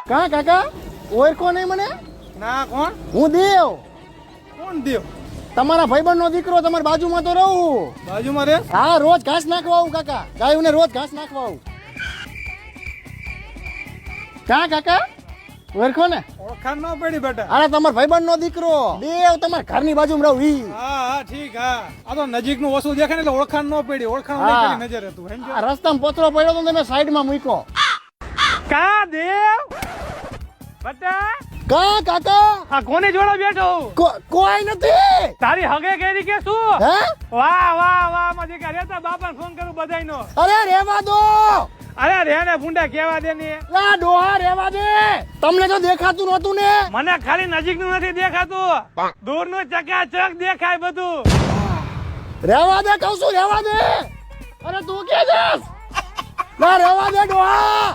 કા કાકા ઓળખો નહીં મને? ના કોણ? હું દેવ, કોણ દેવ? તમારા ભાઈબંધનો દીકરો. તમારી બાજુમાં તો રહું. બાજુમાં રે? હા, રોજ ઘાસ નાખવા આવું કાકા. ગાયોને રોજ ઘાસ નાખવા આવું. કા કાકા ઓળખો ને? ઓળખાણ ન પડી બેટા. અરે તમારા ભાઈબંધનો દીકરો દેવ, તમારા ઘરની બાજુમાં રહું ઈ. હા હા ઠીક. હા આ તો નજીક નું ઓછું દેખાય ને એટલે ઓળખાણ ન પડી. ઓળખાણ હા. ઓળી નજર હતું સમજો. આ રસ્તામાં પોતરો પડ્યો તો તમે સાઈડમાં મૂક્યો. કા દેવ બટા કા કાકા આ કોની જોડે બેઠો? કોઈ નથી. તારી હગે કેરી કે શું? હે? વાહ વાહ વાહ માં દીકરા રેતા બાપાને ફોન કરું બધાયનો. અરે રેવા દો. અરે રે ને ભૂંડા કેવા દે ને. આ ડોહા રેવા દે. તમને તો દેખાતું નહોતું ને. મને ખાલી નજીક નું નથી દેખાતું, દૂર નું ચકાચક દેખાય બધું. રેવા દે કહું છું, રેવા દે. અરે તું કે જસ ના રેવા દે ડોહા.